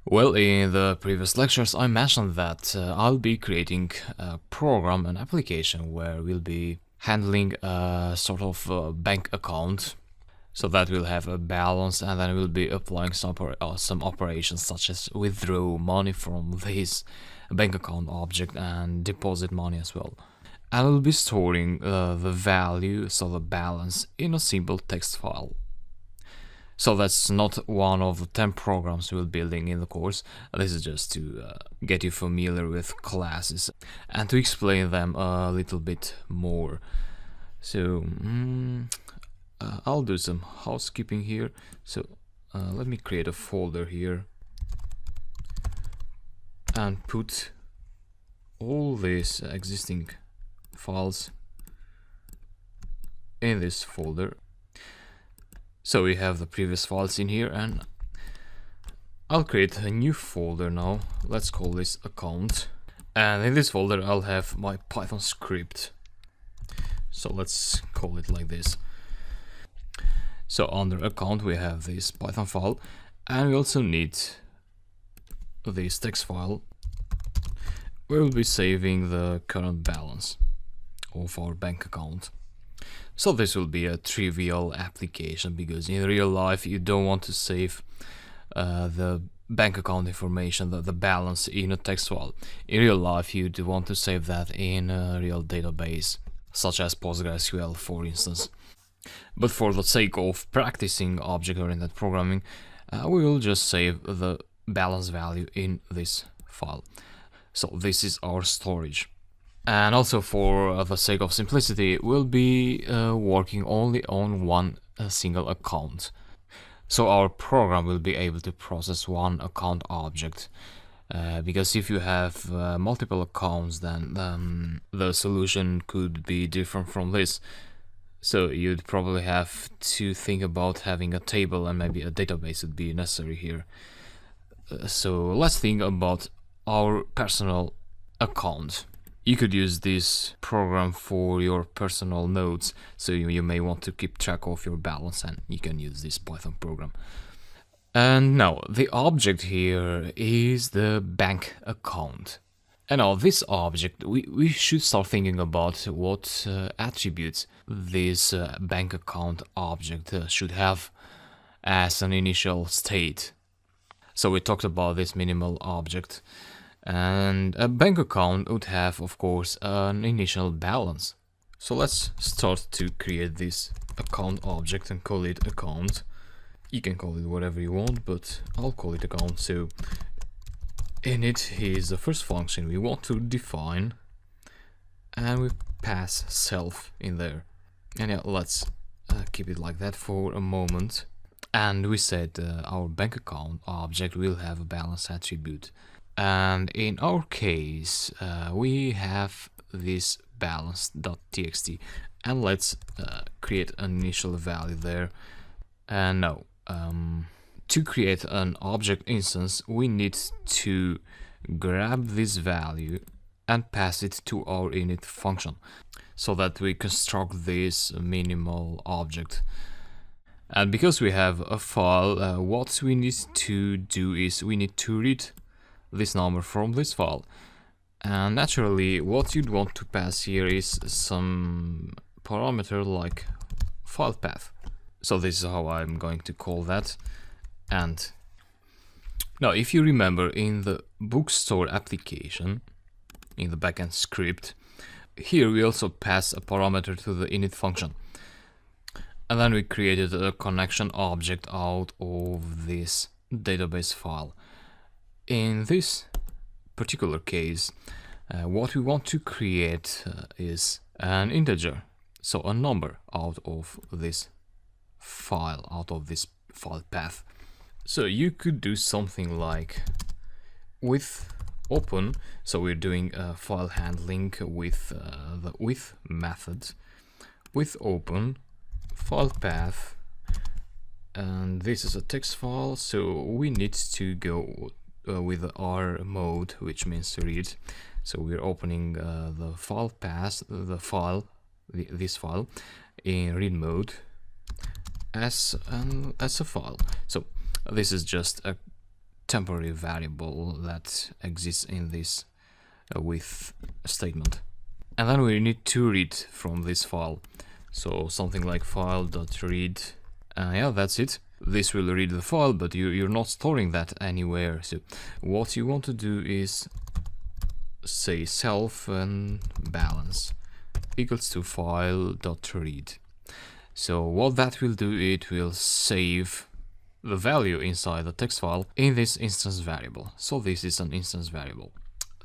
Well, in the previous lectures, I mentioned that I'll be creating a program, an application where we'll be handling a sort of bank account. So that will have a balance, and then we'll be applying some operations such as withdraw money from this bank account object and deposit money as well. And we'll be storing the value, so the balance, in a simple text file. So that's not one of the 10 programs we're building in the course. This is just to get you familiar with classes and to explain them a little bit more. So I'll do some housekeeping here. So let me create a folder here and put all these existing files in this folder. So we have the previous files in here, and I'll create a new folder now. Let's call this account, and in this folder I'll have my Python script. So let's call it like this. So under account we have this Python file, and we also need this text file where we'll be saving the current balance of our bank account. So this will be a trivial application, because in real life you don't want to save the bank account information, the balance, in a text file. In real life you do want to save that in a real database, such as PostgreSQL, for instance. But for the sake of practicing object-oriented programming, we will just save the balance value in this file. So this is our storage. And also, for the sake of simplicity, we'll be working only on one single account. So our program will be able to process one account object. Because if you have multiple accounts, then the solution could be different from this. So you'd probably have to think about having a table, and maybe a database would be necessary here. So let's think about our personal account. You could use this program for your personal notes, so you may want to keep track of your balance, and you can use this Python program. And now, the object here is the bank account. And now this object, we should start thinking about what attributes this bank account object should have as an initial state. So we talked about this minimal object. And a bank account would have, of course, an initial balance. So let's start to create this account object and call it account. You can call it whatever you want, but I'll call it account. So init is the first function we want to define, and we pass self in there. And yeah, let's keep it like that for a moment. And we said our bank account object will have a balance attribute. And in our case, we have this balance.txt, and let's create an initial value there. And now, to create an object instance, we need to grab this value and pass it to our init function, so that we construct this minimal object. And because we have a file, what we need to do is we need to read this number from this file, and naturally what you'd want to pass here is some parameter like file path. So this is how I'm going to call that. And now, if you remember, in the bookstore application, in the backend script, here we also pass a parameter to the init function, and then we created a connection object out of this database file. In this particular case, what we want to create is an integer, so a number out of this file, out of this file path. So you could do something like with open, so we're doing file handling with the with method, with open file path, and this is a text file, so we need to go with R mode, which means read. So we're opening the file path, this file in read mode as a file. So this is just a temporary variable that exists in this with statement. And then we need to read from this file. So something like file.read. Yeah, that's it. This will read the file, but you're not storing that anywhere. So what you want to do is say self and balance equals to file.read. So what that will do, it will save the value inside the text file in this instance variable. So this is an instance variable.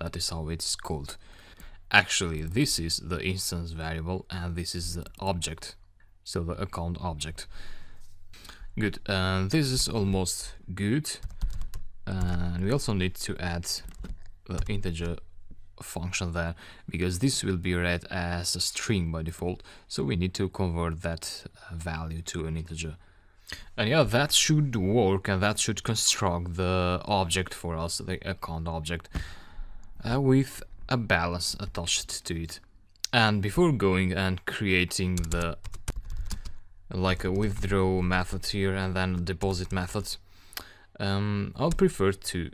That is how it's called. Actually, this is the instance variable and this is the object. So the account object. Good, and this is almost good. And we also need to add the integer function there, because this will be read as a string by default, so we need to convert that value to an integer. And yeah, that should work, and that should construct the object for us, the account object, with a balance attached to it. And before going and creating the like a withdraw method here and then a deposit method, I'll prefer to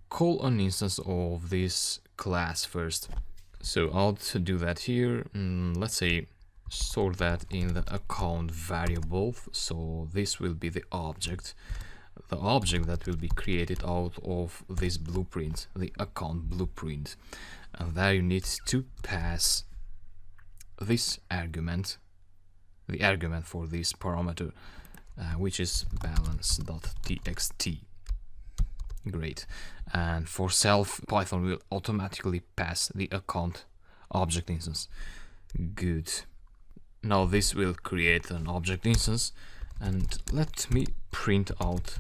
call an instance of this class first. So I'll do that here. Let's say store that in the account variable. So this will be the object that will be created out of this blueprint, the account blueprint. And there you need to pass this argument, the argument for this parameter, which is balance.txt. Great. And for self, Python will automatically pass the account object instance. Good. Now this will create an object instance, and let me print out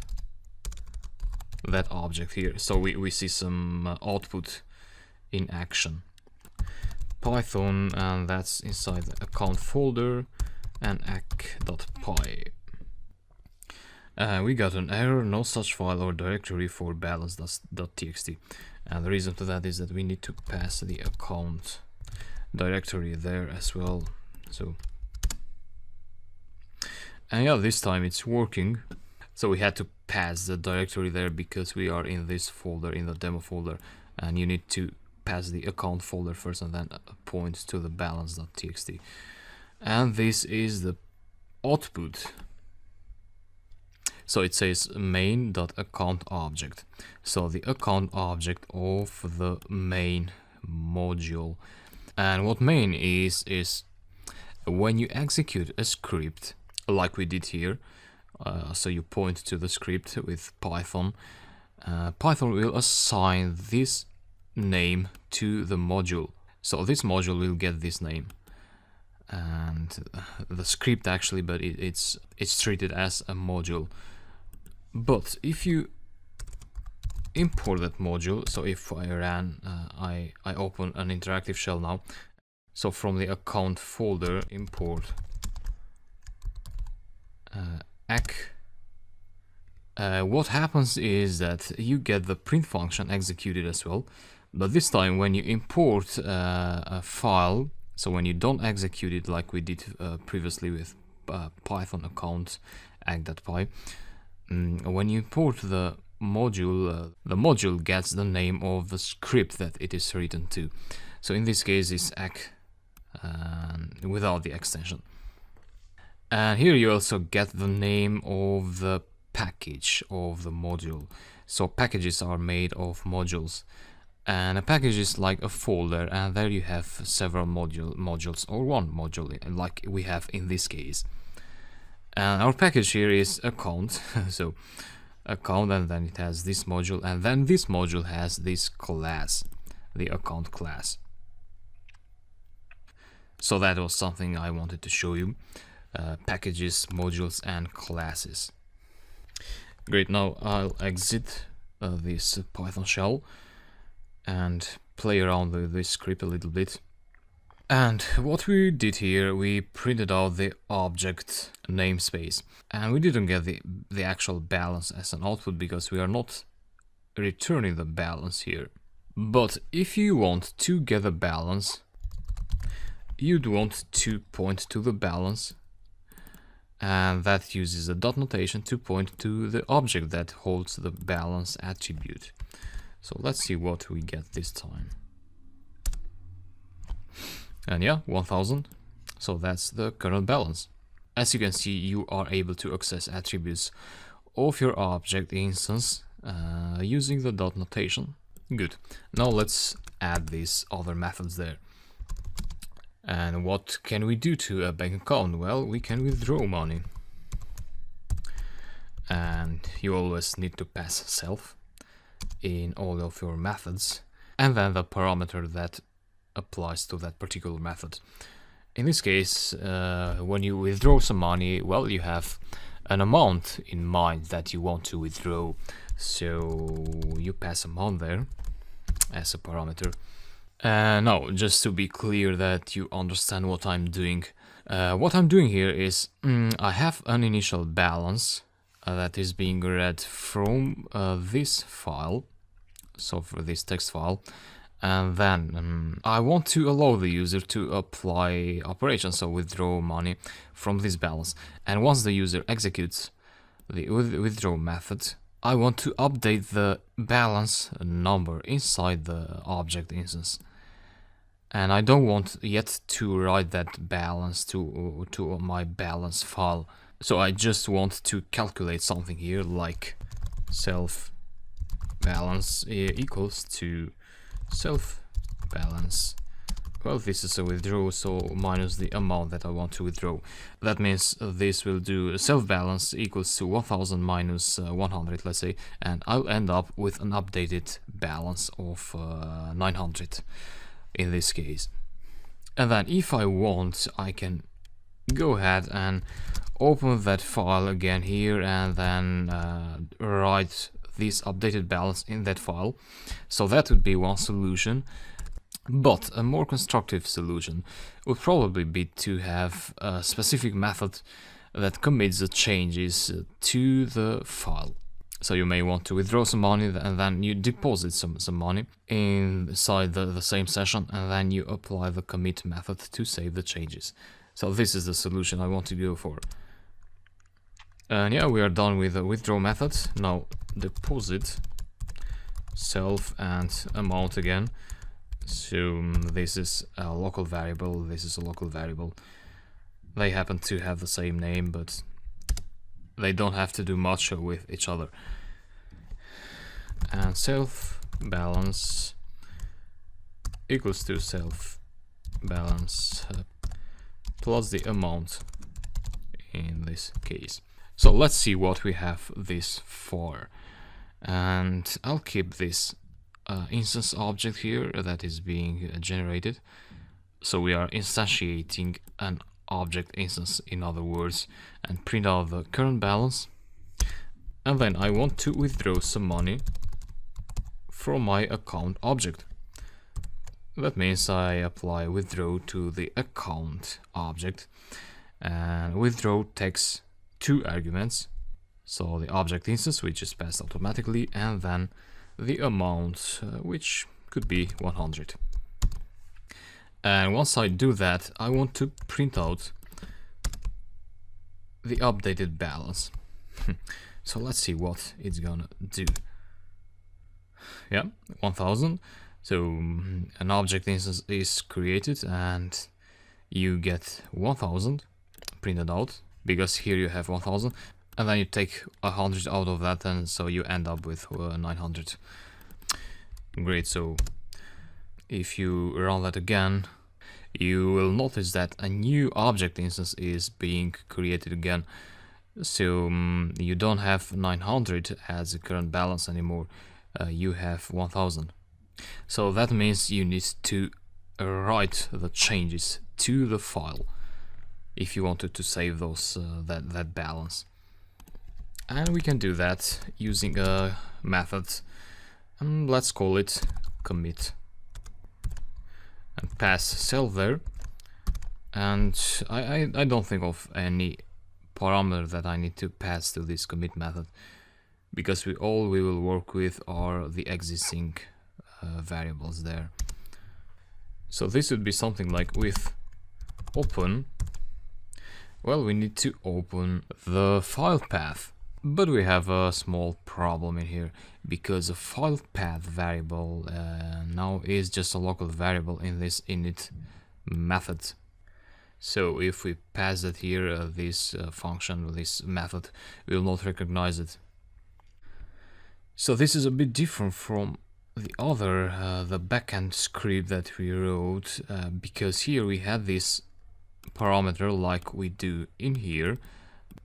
that object here. So we see some output in action. Python, and that's inside the account folder, and acc.py. We got an error, no such file or directory for balance.txt. And the reason to that is that we need to pass the account directory there as well. So, and yeah, this time it's working. So we had to pass the directory there because we are in this folder, in the demo folder, and you need to pass the account folder first and then point to the balance.txt. And this is the output. So it says main.account object. So the account object of the main module. And what main is when you execute a script like we did here, so you point to the script with Python, Python will assign this name to the module. So this module will get this name, and the script actually, but it's treated as a module. But if you import that module, so if I ran, I open an interactive shell now. So from the account folder, import acc. What happens is that you get the print function executed as well, but this time when you import a file, so when you don't execute it like we did previously with Python account acc.py, when you import the module gets the name of the script that it is written to. So in this case it's acc without the extension. And here you also get the name of the package of the module. So packages are made of modules, and a package is like a folder, and there you have several modules or one module like we have in this case. And our package here is account. So account, and then it has this module, and then this module has this class, the account class. So that was something I wanted to show you. Packages, modules, and classes. Great, now I'll exit this Python shell and play around with this script a little bit. And what we did here, we printed out the object namespace, and we didn't get the actual balance as an output because we are not returning the balance here. But if you want to get a balance, you'd want to point to the balance, and that uses a dot notation to point to the object that holds the balance attribute. So let's see what we get this time. And yeah, 1000. So that's the current balance. As you can see, you are able to access attributes of your object instance using the dot notation. Good. Now let's add these other methods there. And what can we do to a bank account? Well, we can withdraw money. And you always need to pass self in all of your methods, and then the parameter that applies to that particular method. In this case, when you withdraw some money, well, you have an amount in mind that you want to withdraw, so you pass amount there as a parameter. Now, just to be clear that you understand what I'm doing, here is I have an initial balance that is being read from this file, so for this text file, and then I want to allow the user to apply operations, so withdraw money from this balance. And once the user executes the withdraw method, I want to update the balance number inside the object instance. And I don't want yet to write that balance to my balance file. So I just want to calculate something here, like self balance equals to self balance. Well, this is a withdrawal, so minus the amount that I want to withdraw. That means this will do self balance equals to 1000 minus 100, let's say, and I'll end up with an updated balance of 900 in this case. And then if I want, I can go ahead and open that file again here, and then write this updated balance in that file. So that would be one solution, but a more constructive solution would probably be to have a specific method that commits the changes to the file. So you may want to withdraw some money, and then you deposit some money inside the same session, and then you apply the commit method to save the changes. So this is the solution I want to go for. And yeah, we are done with the withdraw method. Now deposit self and amount again. So this is a local variable, this is a local variable. They happen to have the same name, but they don't have to do much with each other. And self balance equals to self balance plus the amount in this case. So let's see what we have this for. And I'll keep this instance object here that is being generated. So we are instantiating an object instance, in other words, and print out the current balance. And then I want to withdraw some money from my account object. That means I apply withdraw to the account object, and withdraw takes two arguments. So the object instance, which is passed automatically, and then the amount, which could be 100. And once I do that, I want to print out the updated balance. So let's see what it's gonna do. Yeah, 1000. So an object instance is created, and you get 1000 printed out, because here you have 1000, and then you take 100 out of that, and so you end up with 900. Great. So if you run that again, you will notice that a new object instance is being created again. So you don't have 900 as a current balance anymore, you have 1000. So that means you need to write the changes to the file if you wanted to save those that balance. And we can do that using a method, and let's call it commit, and pass self there. And I don't think of any parameter that I need to pass to this commit method, because we will work with are the existing variables there. So this would be something like with open Well, we need to open the file path. But we have a small problem in here, because the file path variable now is just a local variable in this init method. So if we pass it here, this function, this method, will not recognize it. So this is a bit different from the other, the backend script that we wrote, because here we had this parameter like we do in here.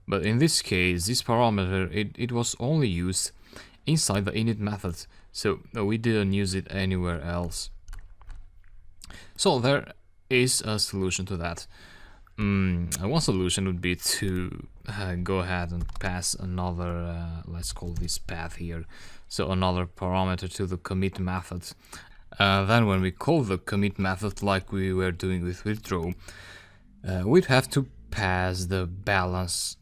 But in this case, this parameter, it was only used inside the init method, so we didn't use it anywhere else. So there is a solution to that. One solution would be to go ahead and pass another, let's call this path here, so another parameter to the commit method. Then when we call the commit method like we were doing with withdraw, we'd have to pass the balance.txt,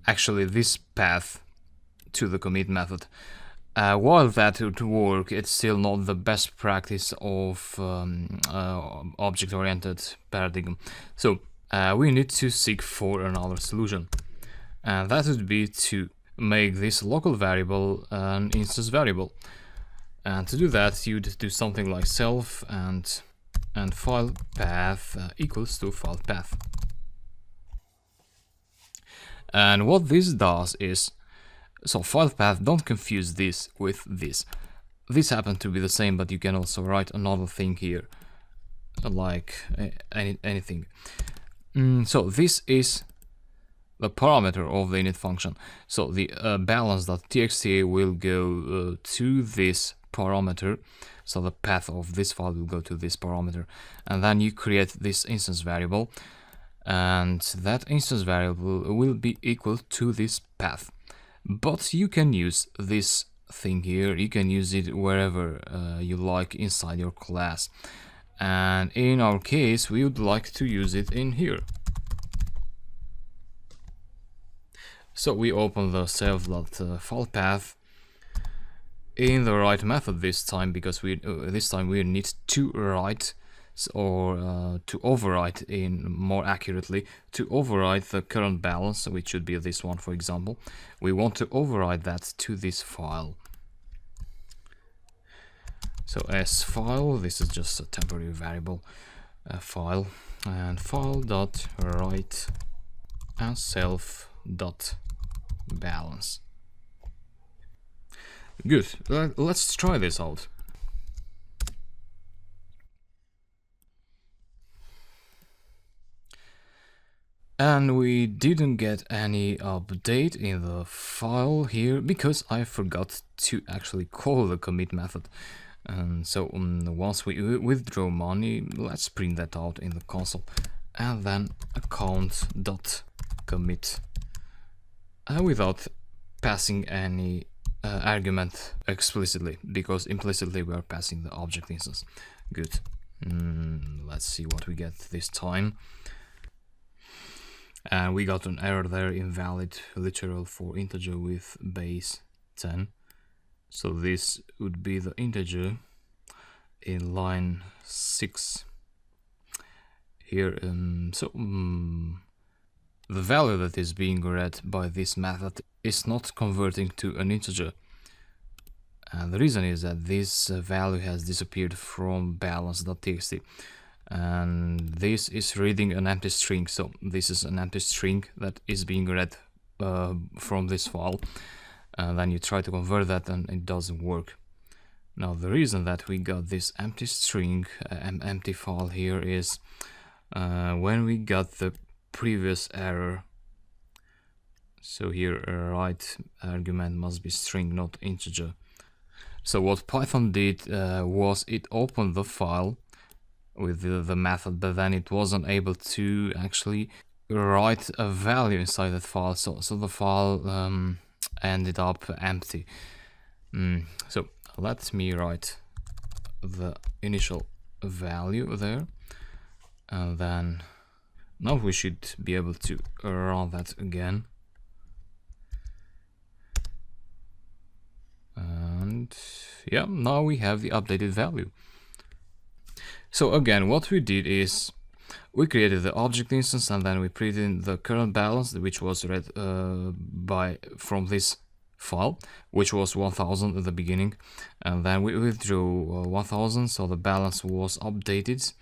actually this path, to the commit method. While that would work, it's still not the best practice of object-oriented paradigm. So we need to seek for another solution, and that would be to make this local variable an instance variable. And to do that, you'd do something like self and file path equals to file path. And what this does is, so file path, don't confuse this with this. This happens to be the same, but you can also write another thing here, like anything. So this is the parameter of the init function. So the balance.txt will go to this parameter. So the path of this file will go to this parameter, and then you create this instance variable, and that instance variable will be equal to this path. But you can use this thing here, you can use it wherever you like inside your class, and in our case we would like to use it in here. So we open the self.file path in the right method this time, because this time we need to write, or to overwrite, in more accurately, to overwrite the current balance, which should be this one, for example. We want to overwrite that to this file. So as file, this is just a temporary variable file, and file.write and self.balance. Good, let's try this out. And we didn't get any update in the file here, because I forgot to actually call the commit method. And so once we withdraw money, let's print that out in the console, and then account.commit, without passing any argument explicitly, because implicitly we are passing the object instance. Good. Let's see what we get this time. And we got an error there, invalid literal for integer with base 10. So this would be the integer in line 6 here. The value that is being read by this method is not converting to an integer. And the reason is that this value has disappeared from balance.txt. And this is reading an empty string, so this is an empty string that is being read from this file, and then you try to convert that and it doesn't work. Now the reason that we got this empty string, empty file here, is when we got the previous error. So here right argument must be string, not integer. So what Python did was it opened the file with the method, but then it wasn't able to actually write a value inside that file, so the file ended up empty. So let me write the initial value there, and then now we should be able to run that again. And yeah, now we have the updated value. So again, what we did is we created the object instance, and then we put in the current balance, which was read from this file, which was 1000 at the beginning, and then we withdrew 1000, so the balance was updated,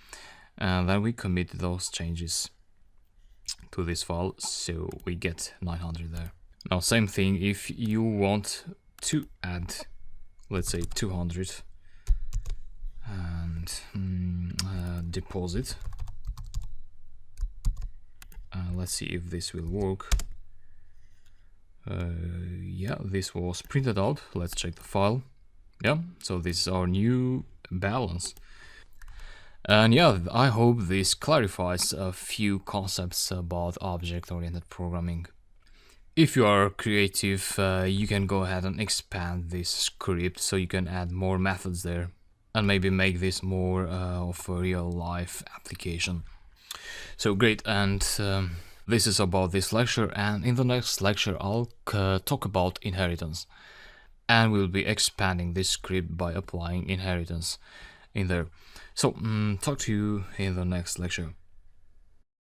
and then we commit those changes to this file, so we get 900 there. Now same thing, if you want to add, let's say 200 and deposit, let's see if this will work. Yeah, this was printed out. Let's check the file. Yeah, so this is our new balance. And yeah, I hope this clarifies a few concepts about object-oriented programming. If you are creative, you can go ahead and expand this script so you can add more methods there and maybe make this more of a real-life application. So great, and this is about this lecture, and in the next lecture I'll talk about inheritance, and we'll be expanding this script by applying inheritance in there. So talk to you in the next lecture.